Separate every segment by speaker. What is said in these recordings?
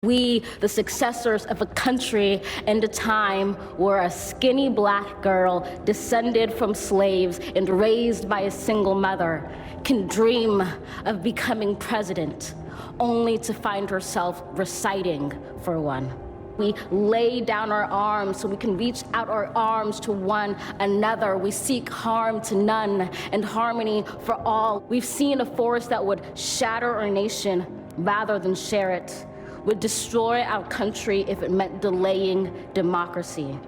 Speaker 1: We, the successors of a country and a time where a skinny black girl descended from slaves and raised by a single mother can dream of becoming president, only to find herself reciting for one. We lay down our arms so we can reach out our arms to one another. We seek harm to none and harmony for all. We've seen a force that would shatter our nation rather than share it, would destroy our country if it meant delaying democracy.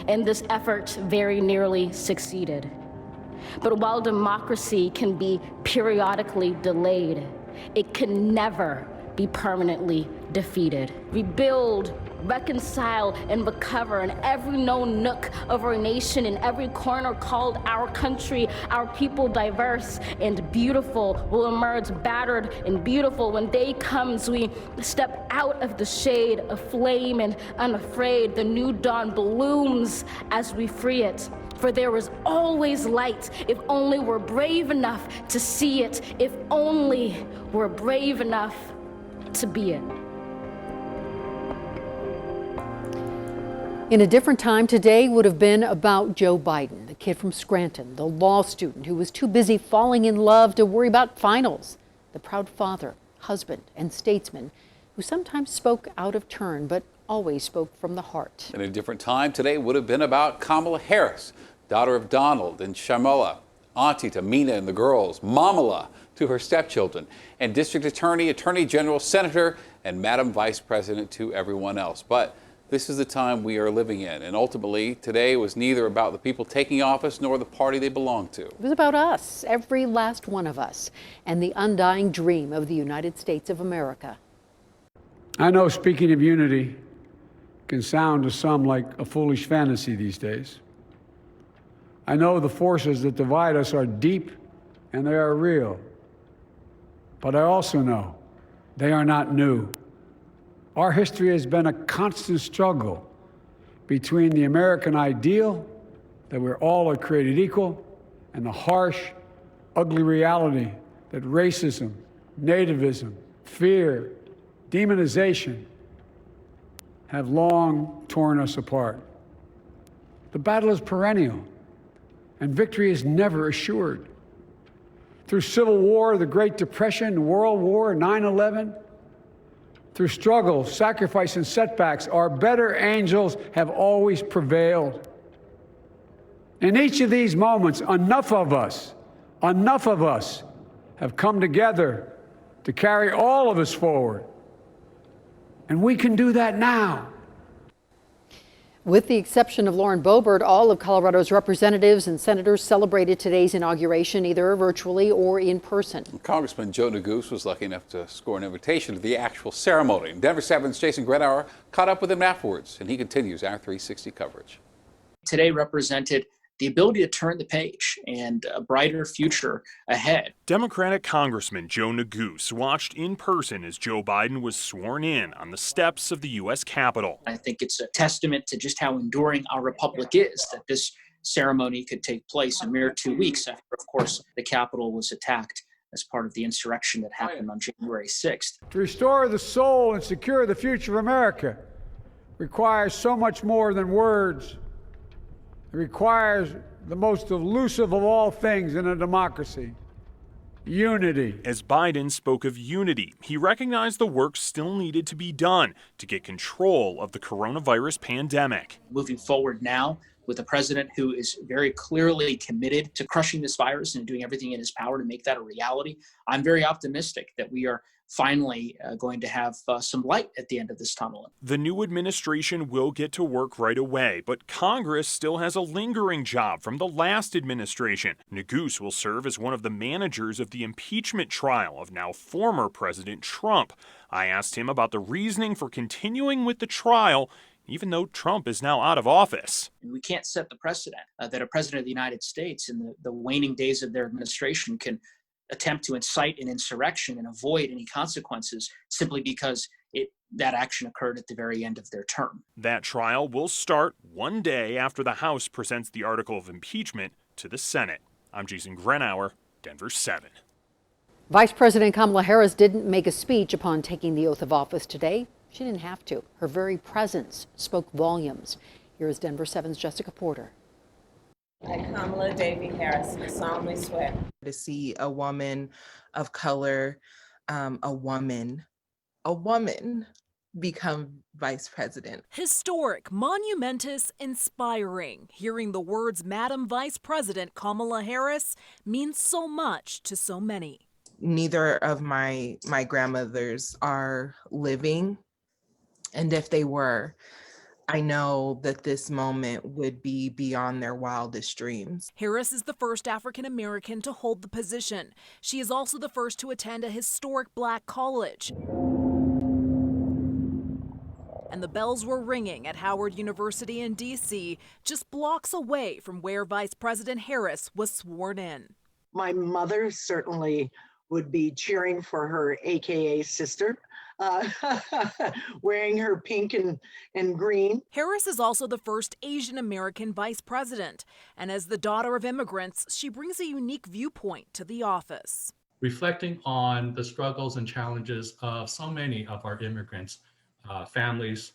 Speaker 1: And this effort very nearly succeeded. But while democracy can be periodically delayed, it can never be permanently defeated. Rebuild, reconcile, and recover in every known nook of our nation, in every corner called our country. Our people, diverse and beautiful, will emerge battered and beautiful. When day comes, we step out of the shade, aflame and unafraid. The new dawn blooms as we free it. For there is always light if only we're brave enough to see it, if only we're brave enough to be it.
Speaker 2: In a different time, today would have been about Joe Biden, the kid from Scranton, the law student who was too busy falling in love to worry about finals, the proud father, husband, and statesman who sometimes spoke out of turn but always spoke from the heart.
Speaker 3: In a different time, today would have been about Kamala Harris, daughter of Donald and Shamala, auntie to Mina and the girls, Mamala to her stepchildren, and district attorney, attorney general, senator, and Madam Vice President to everyone else. But this is the time we are living in, and ultimately today was neither about the people taking office nor the party they belong to.
Speaker 2: It was about us, every last one of us, and the undying dream of the United States of America.
Speaker 4: I know speaking of unity can sound to some like a foolish fantasy these days. I know the forces that divide us are deep and they are real. But I also know they are not new. Our history has been a constant struggle between the American ideal that we're all are created equal and the harsh, ugly reality that racism, nativism, fear, demonization have long torn us apart. The battle is perennial, and victory is never assured. Through Civil War, the Great Depression, World War, 9/11, through struggle, sacrifice, and setbacks, our better angels have always prevailed. In each of these moments, enough of us have come together to carry all of us forward. And we can do that now.
Speaker 2: With the exception of Lauren Boebert, all of Colorado's representatives and senators celebrated today's inauguration either virtually or in person.
Speaker 3: Congressman Joe Neguse was lucky enough to score an invitation to the actual ceremony. Denver7's Jason Grenauer caught up with him afterwards, and he continues our 360 coverage.
Speaker 5: Today represented the ability to turn the page and a brighter future ahead.
Speaker 6: Democratic Congressman Joe Neguse watched in person as Joe Biden was sworn in on the steps of the U.S. Capitol.
Speaker 5: I think it's a testament to just how enduring our republic is that this ceremony could take place in a mere 2 weeks after, of course, the Capitol was attacked as part of the insurrection that happened on January 6th.
Speaker 4: To restore the soul and secure the future of America requires so much more than words. It requires the most elusive of all things in a democracy, unity.
Speaker 6: As Biden spoke of unity, he recognized the work still needed to be done to get control of the coronavirus pandemic.
Speaker 5: Moving forward now with a president who is very clearly committed to crushing this virus and doing everything in his power to make that a reality, I'm very optimistic that we are finally going to have some light at the end of this tunnel.
Speaker 6: The new administration will get to work right away, but Congress still has a lingering job from the last administration. Neguse will serve as one of the managers of the impeachment trial of now former President Trump. I asked him about the reasoning for continuing with the trial, even though Trump is now out of office.
Speaker 5: We can't set the precedent that a president of the United States in the waning days of their administration can attempt to incite an insurrection and avoid any consequences simply because that action occurred at the very end of their term.
Speaker 6: That trial will start one day after the House presents the article of impeachment to the Senate. I'm Jason Grenauer, Denver7.
Speaker 2: Vice President Kamala Harris didn't make a speech upon taking the oath of office today. She didn't have to. Her very presence spoke volumes. Here is Denver7's Jessica Porter.
Speaker 7: I, Kamala Harris, solemnly swear.
Speaker 8: To see a woman of color, a woman become vice president.
Speaker 9: Historic, monumentous, inspiring. Hearing the words Madam Vice President Kamala Harris means so much to so many.
Speaker 8: Neither of my grandmothers are living, and if they were, I know that this moment would be beyond their wildest dreams.
Speaker 9: Harris is the first African American to hold the position. She is also the first to attend a historic black college. And the bells were ringing at Howard University in D.C., just blocks away from where Vice President Harris was sworn in.
Speaker 10: My mother certainly would be cheering for her AKA sister, wearing her pink and green.
Speaker 9: Harris is also the first Asian American vice president, and as the daughter of immigrants, she brings a unique viewpoint to the office.
Speaker 11: Reflecting on the struggles and challenges of so many of our immigrants, families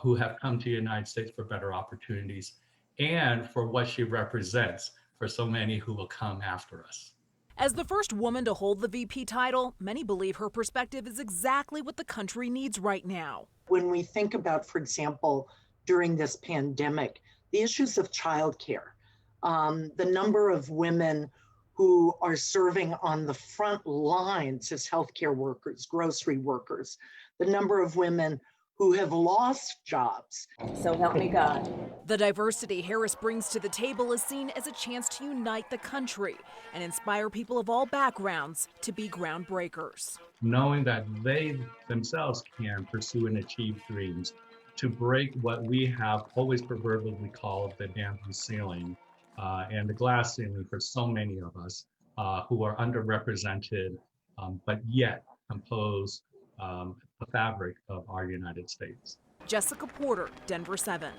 Speaker 11: who have come to the United States for better opportunities, and for what she represents for so many who will come after us.
Speaker 9: As the first woman to hold the VP title, many believe her perspective is exactly what the country needs right now.
Speaker 10: When we think about, for example, during this pandemic, the issues of childcare, the number of women who are serving on the front lines as healthcare workers, grocery workers, the number of women who have lost jobs.
Speaker 7: So help me God.
Speaker 9: The diversity Harris brings to the table is seen as a chance to unite the country and inspire people of all backgrounds to be groundbreakers.
Speaker 11: Knowing that they themselves can pursue and achieve dreams, to break what we have always proverbially called the bamboo ceiling and the glass ceiling for so many of us who are underrepresented, but yet compose the fabric of our United States.
Speaker 9: Jessica Porter, Denver7.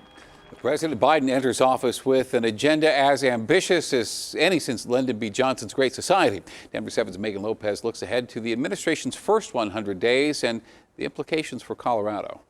Speaker 3: President Biden enters office with an agenda as ambitious as any since Lyndon B. Johnson's Great Society. Denver7's Megan Lopez looks ahead to the administration's first 100 days and the implications for Colorado.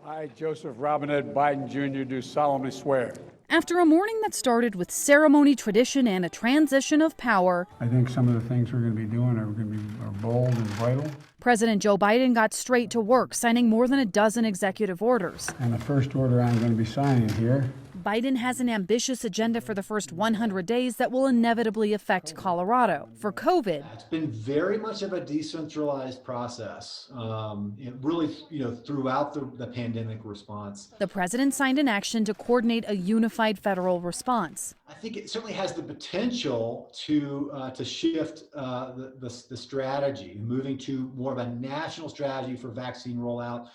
Speaker 4: I, Joseph Robinette Biden Jr., do solemnly swear.
Speaker 12: After a morning that started with ceremony, tradition, and a transition of power,
Speaker 4: I think some of the things we're going to be doing are going to be bold and vital.
Speaker 12: President Joe Biden got straight to work, signing more than a dozen executive orders.
Speaker 4: And the first order I'm going to be signing here.
Speaker 12: Biden has an ambitious agenda for the first 100 days that will inevitably affect Colorado. For COVID,
Speaker 13: it's been very much of a decentralized process, really, throughout the pandemic response.
Speaker 12: The president signed an action to coordinate a unified federal response.
Speaker 13: I think it certainly has the potential to shift the strategy, moving to more of a national strategy for vaccine rollout.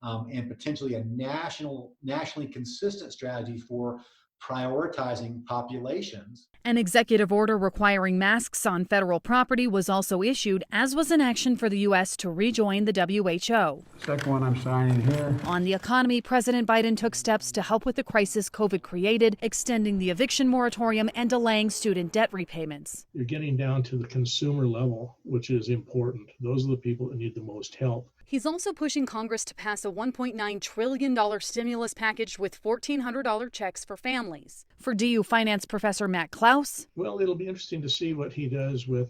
Speaker 13: And potentially a nationally consistent strategy for prioritizing populations.
Speaker 12: An executive order requiring masks on federal property was also issued, as was an action for the U.S. to rejoin the WHO.
Speaker 4: Second one I'm signing here.
Speaker 12: On the economy, President Biden took steps to help with the crisis COVID created, extending the eviction moratorium and delaying student debt repayments.
Speaker 14: You're getting down to the consumer level, which is important. Those are the people that need the most help.
Speaker 12: He's also pushing Congress to pass a $1.9 trillion stimulus package with $1,400 checks for families. For DU finance professor Matt Klaus,
Speaker 14: well, it'll be interesting to see what he does with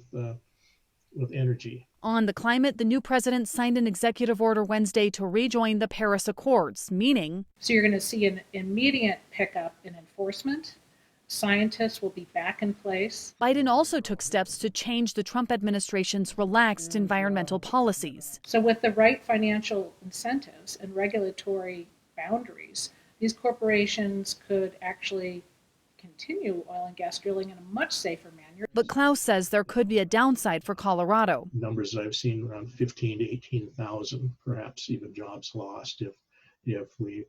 Speaker 14: energy.
Speaker 12: On the climate, the new president signed an executive order Wednesday to rejoin the Paris Accords, meaning...
Speaker 15: So you're going to see an immediate pickup in enforcement. Scientists will be back in place.
Speaker 12: Biden also took steps to change the Trump administration's relaxed environmental policies.
Speaker 15: So with the right financial incentives and regulatory boundaries, these corporations could actually continue oil and gas drilling in a much safer manner.
Speaker 12: But Klaus says there could be a downside for Colorado.
Speaker 14: Numbers that I've seen around 15 to 18,000, perhaps even jobs lost if we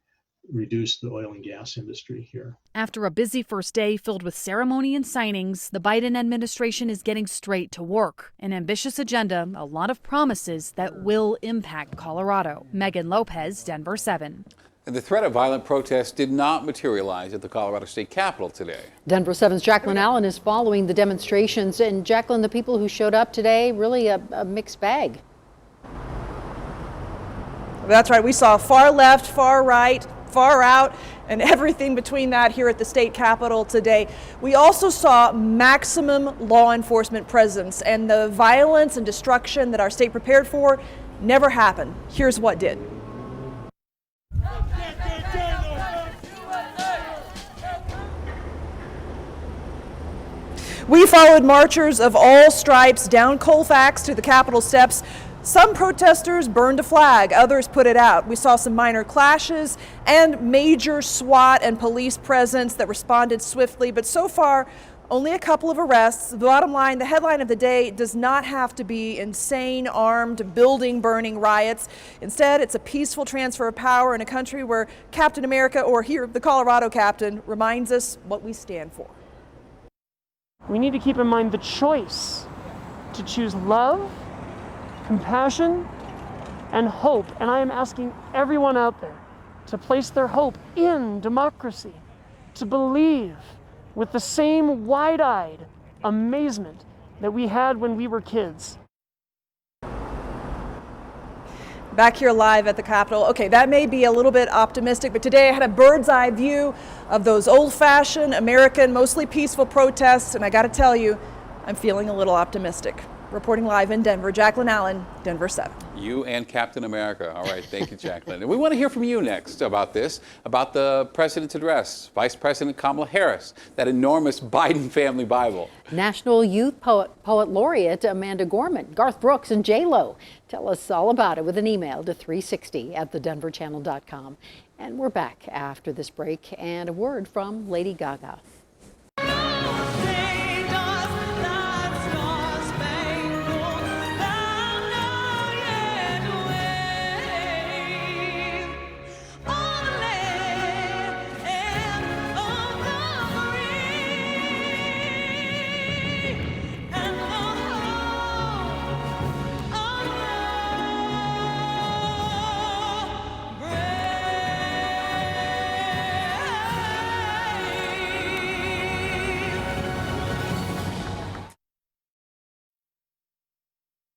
Speaker 14: reduce the oil and gas industry here.
Speaker 12: After a busy first day filled with ceremony and signings, the Biden administration is getting straight to work. An ambitious agenda, a lot of promises that will impact Colorado. Megan Lopez, Denver7.
Speaker 3: And the threat of violent protests did not materialize at the Colorado State Capitol today.
Speaker 2: Denver7's Jacqueline Allen is following the demonstrations. And Jacqueline, the people who showed up today, really a mixed bag.
Speaker 16: That's right, we saw far left, far right, far out, and everything between that here at the state capitol today. We also saw maximum law enforcement presence, and the violence and destruction that our state prepared for never happened. Here's what did. We followed marchers of all stripes down Colfax to the Capitol steps. Some protesters burned a flag, others put it out. We saw some minor clashes and major SWAT and police presence that responded swiftly, but so far, only a couple of arrests. The bottom line, the headline of the day does not have to be insane, armed, building-burning riots. Instead, it's a peaceful transfer of power in a country where Captain America, or here, the Colorado captain, reminds us what we stand for.
Speaker 17: We need to keep in mind the choice to choose love, compassion, and hope. And I am asking everyone out there to place their hope in democracy, to believe with the same wide-eyed amazement that we had when we were kids.
Speaker 16: Back here live at the Capitol. Okay, that may be a little bit optimistic, but today I had a bird's eye view of those old-fashioned American, mostly peaceful protests, and I gotta tell you, I'm feeling a little optimistic. Reporting live in Denver, Jacqueline Allen, Denver7.
Speaker 3: You and Captain America. All right, thank you, Jacqueline. And we want to hear from you next about this, about the president's address, Vice President Kamala Harris, that enormous Biden family Bible.
Speaker 2: National Youth Poet Laureate Amanda Gorman, Garth Brooks, and J-Lo. Tell us all about it with an email to 360@thedenverchannel.com. And we're back after this break and a word from Lady Gaga.